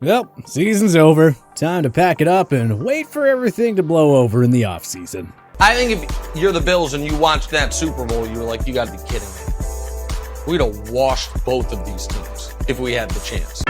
Well, season's over. Time to pack it up and wait for everything to blow over in the offseason. I think if you're the Bills and you watch that Super Bowl, you're like, you gotta be kidding me. We'd have washed both of these teams if we had the chance.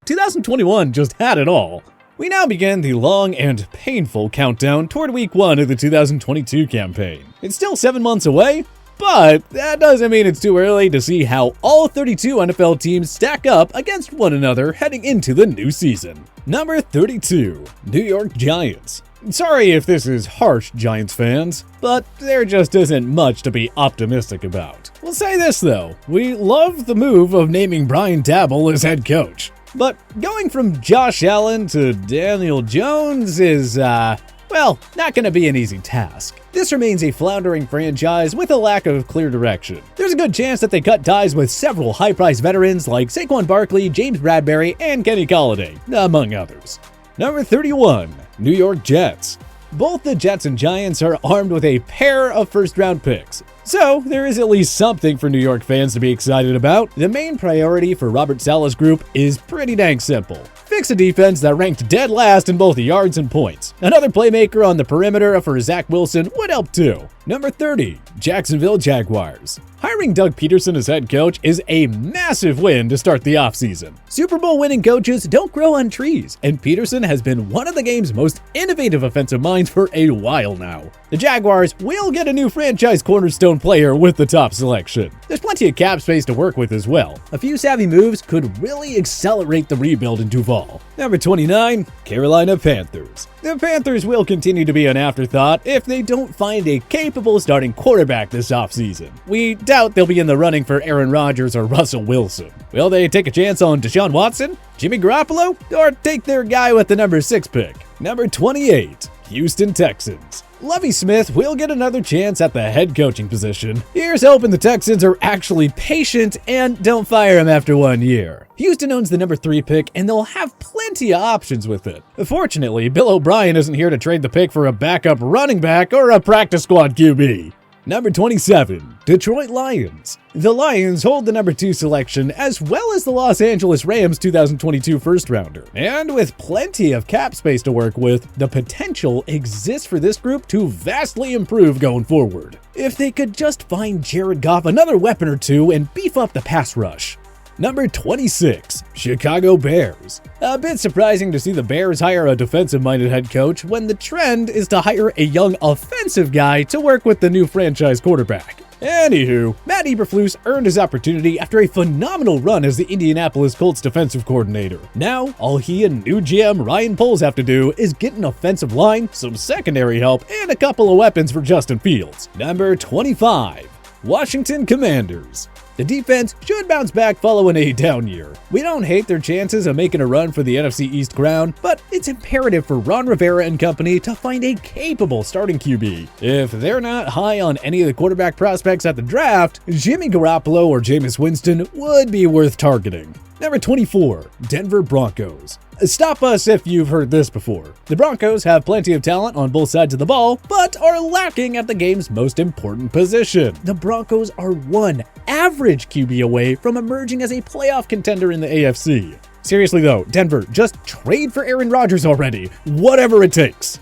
"2021 just had it all. We now begin the long and painful countdown toward week 1 of the 2022 campaign. It's still 7 months away, but that doesn't mean it's too early to see how all 32 NFL teams stack up against one another heading into the new season. Number 32, New York Giants. Sorry if this is harsh, Giants fans, but there just isn't much to be optimistic about. We'll say this though, we love the move of naming Brian Daboll as head coach. But going from Josh Allen to Daniel Jones is, not going to be an easy task. This remains a floundering franchise with a lack of clear direction. There's a good chance that they cut ties with several high-priced veterans like Saquon Barkley, James Bradberry, and Kenny Golladay, among others. Number 31, New York Jets. Both the Jets and Giants are armed with a pair of first-round picks, so there is at least something for New York fans to be excited about. The main priority for Robert Saleh's group is pretty dang simple. Fix a defense that ranked dead last in both yards and points. Another playmaker on the perimeter for Zach Wilson would help too. Number 30, Jacksonville Jaguars. Hiring Doug Peterson as head coach is a massive win to start the offseason. Super Bowl winning coaches don't grow on trees, and Peterson has been one of the game's most innovative offensive minds for a while now. The Jaguars will get a new franchise cornerstone player with the top selection. There's plenty of cap space to work with as well. A few savvy moves could really accelerate the rebuild into fall. Number 29, Carolina Panthers. The Panthers will continue to be an afterthought if they don't find a capable starting quarterback this offseason. We doubt they'll be in the running for Aaron Rodgers or Russell Wilson. Will they take a chance on Deshaun Watson, Jimmy Garoppolo, or take their guy with the number 6 pick? Number 28, Houston Texans. Lovie Smith will get another chance at the head coaching position. Here's hoping the Texans are actually patient and don't fire him after 1 year. Houston owns the number 3 pick and they'll have plenty of options with it. Fortunately, Bill O'Brien isn't here to trade the pick for a backup running back or a practice squad QB. Number 27, Detroit Lions. The Lions hold the number 2 selection as well as the Los Angeles Rams 2022 first-rounder. And with plenty of cap space to work with, the potential exists for this group to vastly improve going forward. If they could just find Jared Goff another weapon or two and beef up the pass rush. Number 26, Chicago Bears. A bit surprising to see the Bears hire a defensive-minded head coach when the trend is to hire a young offensive guy to work with the new franchise quarterback. Anywho, Matt Eberflus earned his opportunity after a phenomenal run as the Indianapolis Colts defensive coordinator. Now, all he and new GM Ryan Poles have to do is get an offensive line, some secondary help, and a couple of weapons for Justin Fields. Number 25, Washington Commanders. The defense should bounce back following a down year. We don't hate their chances of making a run for the NFC East crown, but it's imperative for Ron Rivera and company to find a capable starting QB. If they're not high on any of the quarterback prospects at the draft, Jimmy Garoppolo or Jameis Winston would be worth targeting. Number 24, Denver Broncos. Stop us if you've heard this before. The Broncos have plenty of talent on both sides of the ball, but are lacking at the game's most important position. The Broncos are one average QB away from emerging as a playoff contender in the AFC. Seriously though, Denver, just trade for Aaron Rodgers already. Whatever it takes.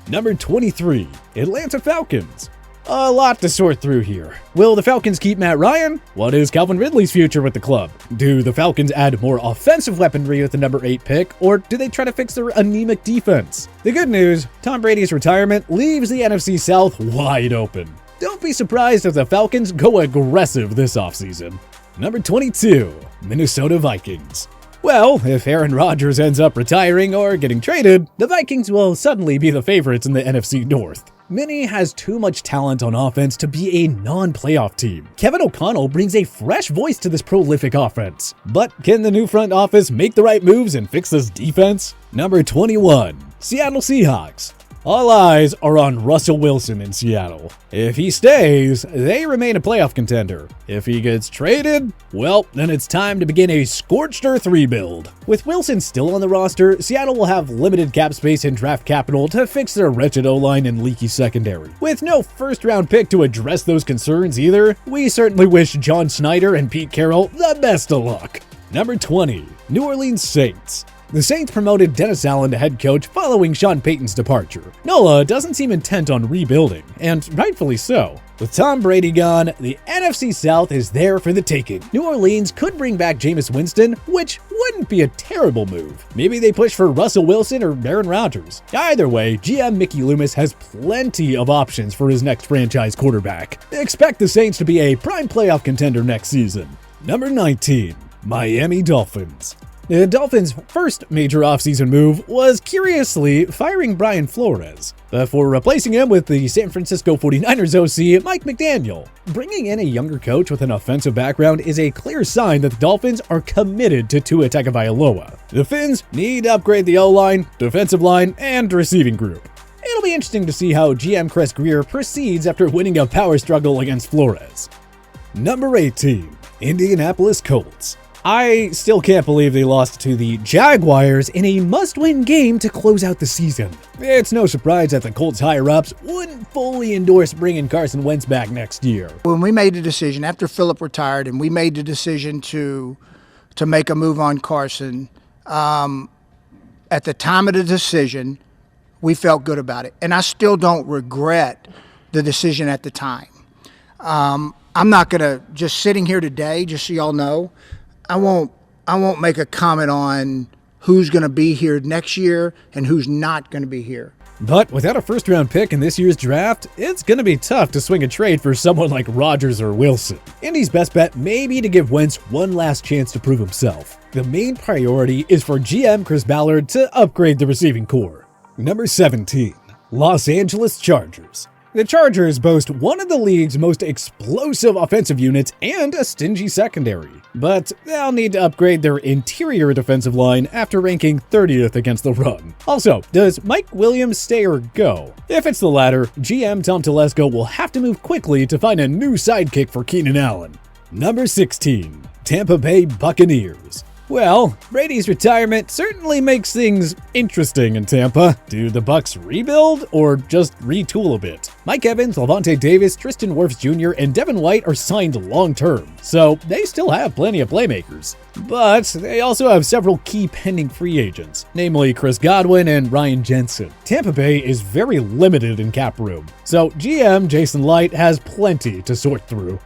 Number 23, Atlanta Falcons. A lot to sort through here. Will the Falcons keep Matt Ryan? What is Calvin Ridley's future with the club? Do the Falcons add more offensive weaponry with the number 8 pick, or do they try to fix their anemic defense? The good news, Tom Brady's retirement leaves the NFC South wide open. Don't be surprised if the Falcons go aggressive this offseason. Number 22, Minnesota Vikings. Well, if Aaron Rodgers ends up retiring or getting traded, the Vikings will suddenly be the favorites in the NFC North. Minnie has too much talent on offense to be a non-playoff team. Kevin O'Connell brings a fresh voice to this prolific offense. But can the new front office make the right moves and fix this defense? Number 21, Seattle Seahawks. All eyes are on Russell Wilson in Seattle. If he stays, they remain a playoff contender. If he gets traded, well, then it's time to begin a scorched earth rebuild. With Wilson still on the roster, Seattle will have limited cap space and draft capital to fix their wretched O-line and leaky secondary. With no first-round pick to address those concerns either, we certainly wish John Snyder and Pete Carroll the best of luck. Number 20, New Orleans Saints. The Saints promoted Dennis Allen to head coach following Sean Payton's departure. Nola doesn't seem intent on rebuilding, and rightfully so. With Tom Brady gone, the NFC South is there for the taking. New Orleans could bring back Jameis Winston, which wouldn't be a terrible move. Maybe they push for Russell Wilson or Aaron Rodgers. Either way, GM Mickey Loomis has plenty of options for his next franchise quarterback. Expect the Saints to be a prime playoff contender next season. Number 19, Miami Dolphins. The Dolphins' first major offseason move was, curiously, firing Brian Flores, before replacing him with the San Francisco 49ers OC, Mike McDaniel. Bringing in a younger coach with an offensive background is a clear sign that the Dolphins are committed to Tua Tagovailoa. The Fins need to upgrade the O-line, defensive line, and receiving group. It'll be interesting to see how GM Chris Grier proceeds after winning a power struggle against Flores. Number 18, Indianapolis Colts. I still can't believe they lost to the Jaguars in a must-win game to close out the season. It's no surprise that the Colts higher-ups wouldn't fully endorse bringing Carson Wentz back next year. When we made the decision, after Phillip retired, and we made the decision to make a move on Carson, at the time of the decision, we felt good about it. And I still don't regret the decision at the time. I'm not going to, just sitting here today, just so y'all know, I won't make a comment on who's going to be here next year and who's not going to be here. But without a first-round pick in this year's draft, it's going to be tough to swing a trade for someone like Rodgers or Wilson. Indy's best bet may be to give Wentz one last chance to prove himself. The main priority is for GM Chris Ballard to upgrade the receiving core. Number 17, Los Angeles Chargers. The Chargers boast one of the league's most explosive offensive units and a stingy secondary, but they'll need to upgrade their interior defensive line after ranking 30th against the run. Also, does Mike Williams stay or go? If it's the latter, GM Tom Telesco will have to move quickly to find a new sidekick for Keenan Allen. Number 16, Tampa Bay Buccaneers. Well, Brady's retirement certainly makes things interesting in Tampa. Do the Bucs rebuild or just retool a bit? Mike Evans, Lavonte Davis, Tristan Wirfs Jr., and Devin White are signed long-term, so they still have plenty of playmakers. But they also have several key pending free agents, namely Chris Godwin and Ryan Jensen. Tampa Bay is very limited in cap room, so GM Jason Light has plenty to sort through.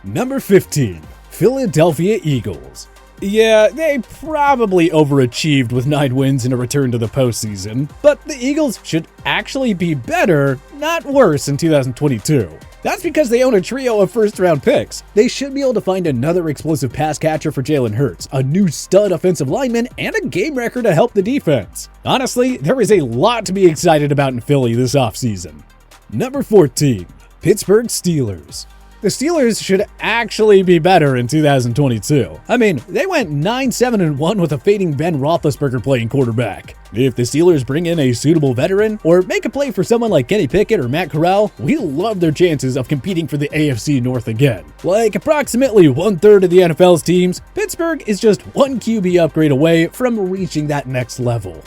Number 15, Philadelphia Eagles. Yeah, they probably overachieved with 9 wins and a return to the postseason, but the Eagles should actually be better, not worse in 2022. That's because they own a trio of first-round picks. They should be able to find another explosive pass catcher for Jalen Hurts, a new stud offensive lineman, and a game wrecker to help the defense. Honestly, there is a lot to be excited about in Philly this offseason. Number 14, Pittsburgh Steelers. The Steelers should actually be better in 2022. I mean, they went 9-7-1 with a fading Ben Roethlisberger playing quarterback. If the Steelers bring in a suitable veteran or make a play for someone like Kenny Pickett or Matt Corral, we love their chances of competing for the AFC North again. Like approximately 1/3 of the NFL's teams, Pittsburgh is just one QB upgrade away from reaching that next level.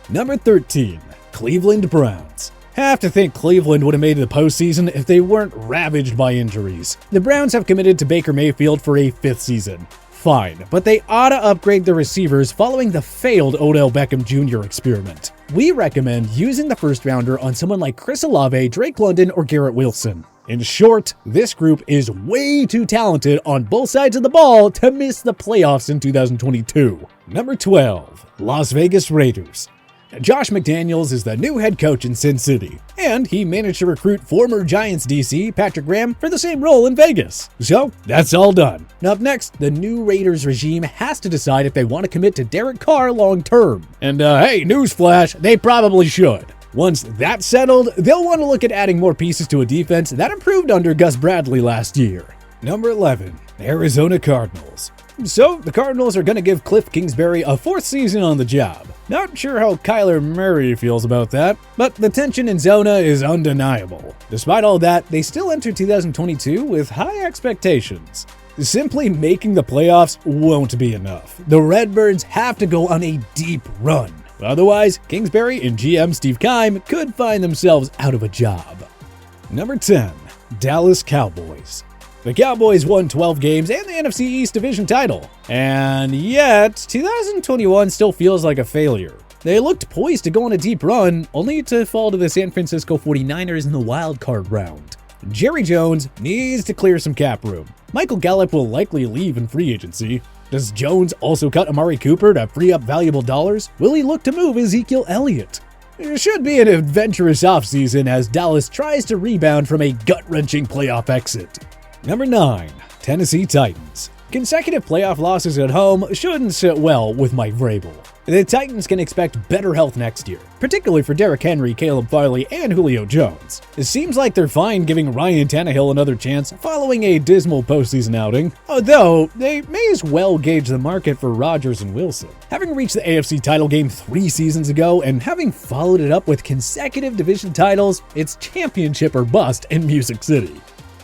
Number 13, Cleveland Browns. Have to think Cleveland would have made the postseason if they weren't ravaged by injuries. The Browns have committed to Baker Mayfield for a 5th season. Fine, but they ought to upgrade their receivers following the failed Odell Beckham Jr. experiment. We recommend using the first rounder on someone like Chris Olave, Drake London, or Garrett Wilson. In short, this group is way too talented on both sides of the ball to miss the playoffs in 2022. Number 12, Las Vegas Raiders. Josh McDaniels is the new head coach in Sin City, and he managed to recruit former Giants DC Patrick Graham for the same role in Vegas. So, that's all done. Up next, the new Raiders regime has to decide if they want to commit to Derek Carr long term. And hey, newsflash, they probably should. Once that's settled, they'll want to look at adding more pieces to a defense that improved under Gus Bradley last year. Number 11, Arizona Cardinals. So, the Cardinals are going to give Cliff Kingsbury a 4th season on the job. Not sure how Kyler Murray feels about that, but the tension in Zona is undeniable. Despite all that, they still enter 2022 with high expectations. Simply making the playoffs won't be enough. The Redbirds have to go on a deep run. Otherwise, Kingsbury and GM Steve Keim could find themselves out of a job. Number 10. Dallas Cowboys. The Cowboys won 12 games and the NFC East Division title, and yet 2021 still feels like a failure. They looked poised to go on a deep run, only to fall to the San Francisco 49ers in the wild card round. Jerry Jones needs to clear some cap room. Michael Gallup will likely leave in free agency. Does Jones also cut Amari Cooper to free up valuable dollars? Will he look to move Ezekiel Elliott? It should be an adventurous offseason as Dallas tries to rebound from a gut-wrenching playoff exit. Number 9. Tennessee Titans. Consecutive playoff losses at home shouldn't sit well with Mike Vrabel. The Titans can expect better health next year, particularly for Derrick Henry, Caleb Farley, and Julio Jones. It seems like they're fine giving Ryan Tannehill another chance following a dismal postseason outing, although they may as well gauge the market for Rodgers and Wilson. Having reached the AFC title game 3 seasons ago and having followed it up with consecutive division titles, it's championship or bust in Music City.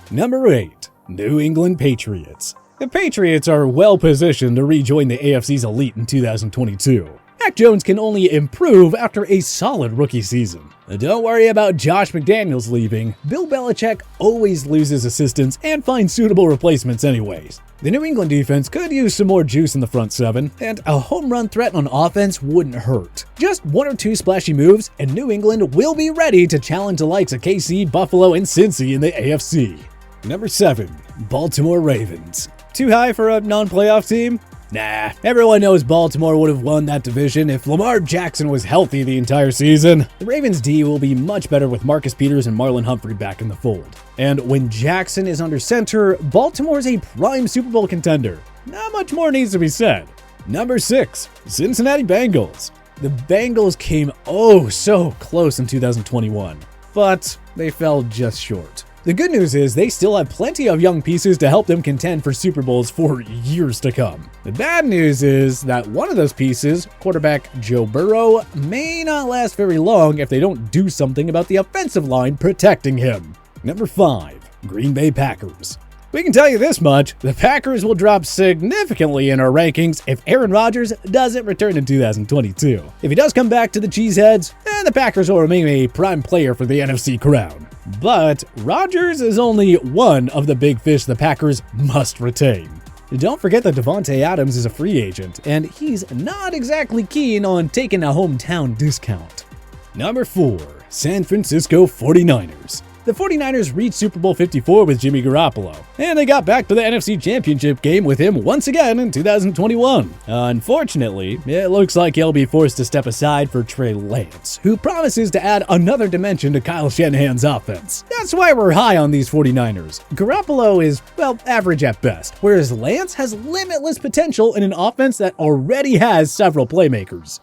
Number 8. New England Patriots. The Patriots are well positioned to rejoin the AFC's elite in 2022. Mac Jones can only improve after a solid rookie season. Don't worry about Josh McDaniels leaving. Bill Belichick always loses assistants and finds suitable replacements anyways. The New England defense could use some more juice in the front 7, and a home run threat on offense wouldn't hurt. Just 1 or 2 splashy moves, and New England will be ready to challenge the likes of KC, Buffalo, and Cincy in the AFC. Number 7. Baltimore Ravens. Too high for a non-playoff team? Nah, everyone knows Baltimore would have won that division if Lamar Jackson was healthy the entire season. The Ravens' D will be much better with Marcus Peters and Marlon Humphrey back in the fold. And when Jackson is under center, Baltimore's a prime Super Bowl contender. Not much more needs to be said. Number 6. Cincinnati Bengals. The Bengals came oh so close in 2021, but they fell just short. The good news is they still have plenty of young pieces to help them contend for Super Bowls for years to come. The bad news is that one of those pieces, quarterback Joe Burrow, may not last very long if they don't do something about the offensive line protecting him. Number 5. Green Bay Packers. We can tell you this much, the Packers will drop significantly in our rankings if Aaron Rodgers doesn't return in 2022. If he does come back to the Cheeseheads, then the Packers will remain a prime player for the NFC crown. But Rodgers is only one of the big fish the Packers must retain. Don't forget that Devontae Adams is a free agent, and he's not exactly keen on taking a hometown discount. Number 4. San Francisco 49ers. The 49ers reached Super Bowl 54 with Jimmy Garoppolo, and they got back to the NFC Championship game with him once again in 2021. Unfortunately, it looks like he'll be forced to step aside for Trey Lance, who promises to add another dimension to Kyle Shanahan's offense. That's why we're high on these 49ers. Garoppolo is, well, average at best, whereas Lance has limitless potential in an offense that already has several playmakers.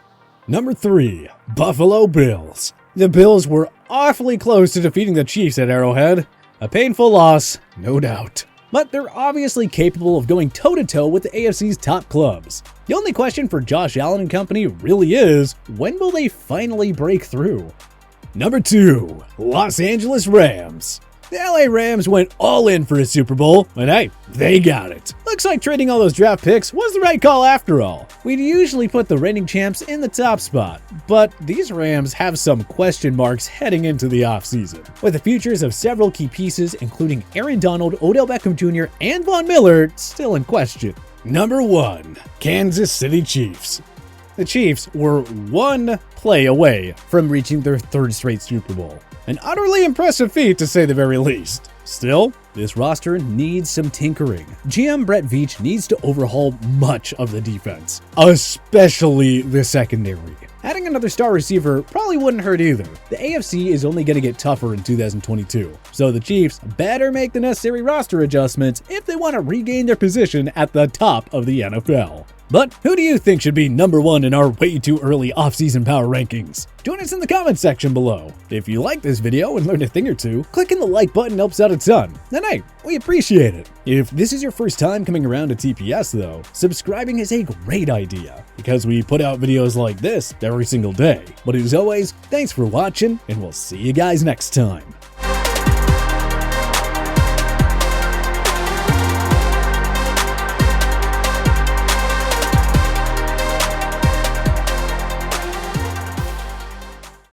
Number 3. Buffalo Bills. The Bills were awfully close to defeating the Chiefs at Arrowhead. A painful loss, no doubt. But they're obviously capable of going toe-to-toe with the AFC's top clubs. The only question for Josh Allen and company really is, when will they finally break through? Number 2. Los Angeles Rams. The LA Rams went all in for a Super Bowl, and hey, they got it. Looks like trading all those draft picks was the right call after all. We'd usually put the reigning champs in the top spot, but these Rams have some question marks heading into the offseason. With the futures of several key pieces, including Aaron Donald, Odell Beckham Jr., and Von Miller, still in question. Number 1. Kansas City Chiefs. The Chiefs were one play away from reaching their 3rd straight Super Bowl. An utterly impressive feat to say the very least. Still, this roster needs some tinkering. GM Brett Veach needs to overhaul much of the defense, especially the secondary. Adding another star receiver probably wouldn't hurt either. The AFC is only going to get tougher in 2022, so the Chiefs better make the necessary roster adjustments if they want to regain their position at the top of the NFL. But who do you think should be number 1 in our way too early offseason power rankings? Join us in the comments section below. If you like this video and learned a thing or two, clicking the like button helps out a ton. And hey, we appreciate it. If this is your first time coming around to TPS though, subscribing is a great idea because we put out videos like this every single day. But as always, thanks for watching and we'll see you guys next time.